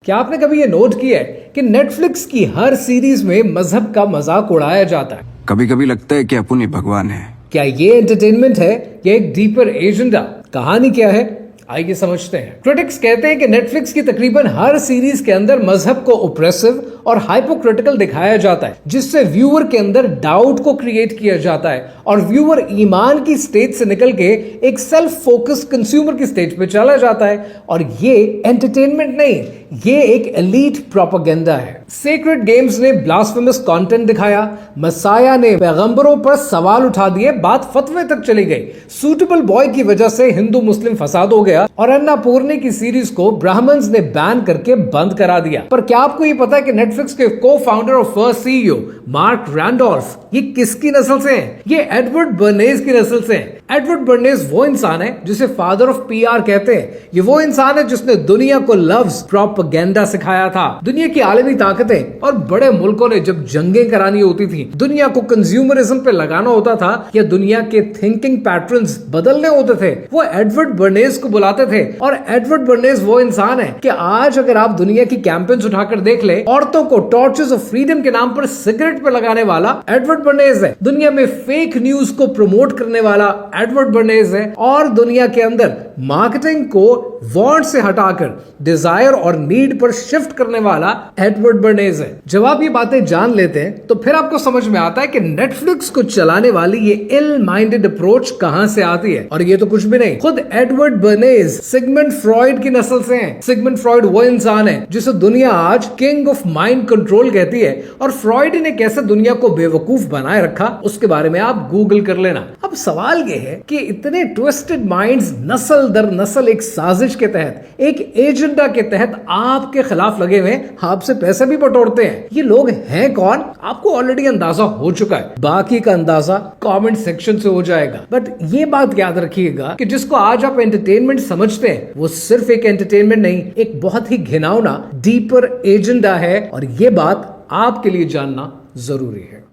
क्या आपने कभी ये नोट किया है कि नेटफ्लिक्स की हर सीरीज में मजहब का मजाक उड़ाया जाता है। कभी कभी लगता है कि अपन ही भगवान है। क्या ये एंटरटेनमेंट है या एक डीपर एजेंडा? कहानी क्या है, आइए समझते हैं। क्रिटिक्स कहते हैं कि नेटफ्लिक्स की तकरीबन हर सीरीज के अंदर मजहब को ओप्रेसिव और हाइपोक्रिटिकल दिखाया जाता है, जिससे व्यूअर के अंदर डाउट को क्रिएट किया जाता है और व्यूअर ईमान की स्टेज से निकल के एक सेल्फ फोकस्ड कंज्यूमर की स्टेज पे चला जाता है। और ये एंटरटेनमेंट नहीं, ये एक एलीट प्रोपेगेंडा है। सेक्रेड गेम्स ने ब्लास्फेमस कंटेंट दिखाया, मसाया ने पैगंबरों पर सवाल उठा दिए, बात फतवे तक चली गई। सूटेबल बॉय की वजह से हिंदू मुस्लिम फसाद हो गया और अन्नापूर्णी की सीरीज को ब्राह्मण्स ने बैन करके बंद करा दिया। पर क्या आपको ये पता है कि नेटफ्लिक्स के को फाउंडर और फर्स्ट सीईओ मार्क रैंडोल्फ ये किसकी नस्ल से हैं? ये एडवर्ड बर्नेज की नस्ल से हैं। एडवर्ड बर्नेज वो इंसान है जिसे फादर ऑफ पीआर कहते हैं। ये वो इंसान है जिसने दुनिया को लव्स प्रोपेगेंडा सिखाया था। दुनिया की आलमी ताकतें और बड़े मुल्कों ने जब जंगें करानी होती थी, दुनिया को कंज्यूमरिज्म पे लगाना होता था या दुनिया के थिंकिंग पैटर्न्स बदलने होते थे, वो एडवर्ड बर्नेज को बुलाते थे। और एडवर्ड बर्नेज वो इंसान है कि आज अगर आप दुनिया की कैंपेन्स उठाकर देख ले, औरतों को टॉर्चेस ऑफ फ्रीडम के नाम पर सिगरेट पे लगाने वाला एडवर्ड बर्नेज है। दुनिया में फेक न्यूज को प्रमोट करने वाला एडवर्ड बर्नेज है। और दुनिया के अंदर मार्केटिंग को वांट से हटाकर डिजायर और नीड पर शिफ्ट करने वाला एडवर्ड बर्नेज है। जब आप ये बातें जान लेते हैं तो फिर आपको समझ में आता है कि नेटफ्लिक्स को चलाने वाली ये इल माइंडेड अप्रोच कहां से आती है। और ये तो कुछ भी नहीं, खुद एडवर्ड बर्नेज सिगमंड फ्रॉइड की नस्ल से हैं। सिगमंड फ्रॉइड वो इंसान है जिसे दुनिया आज किंग ऑफ माइंड कंट्रोल कहती है। और फ्रॉइड ने कैसे दुनिया को बेवकूफ बनाए रखा, उसके बारे में आप गूगल कर लेना। अब सवाल ये है कि इतने ट्विस्टेड माइंड्स नस्ल दर नस्ल एक साजिश के तहत, एक एजेंडा के तहत आपके खिलाफ लगे हुए, आपसे पैसे भी बटोरते हैं। ये लोग हैं कौन, आपको ऑलरेडी अंदाजा हो चुका है। बाकी का अंदाजा कमेंट सेक्शन से हो जाएगा। बट ये बात याद रखिएगा कि जिसको आज आप एंटरटेनमेंट समझते हैं, वो सिर्फ एक एंटरटेनमेंट नहीं, एक बहुत ही घिनौना डीपर एजेंडा है। और ये बात आपके लिए जानना जरूरी है।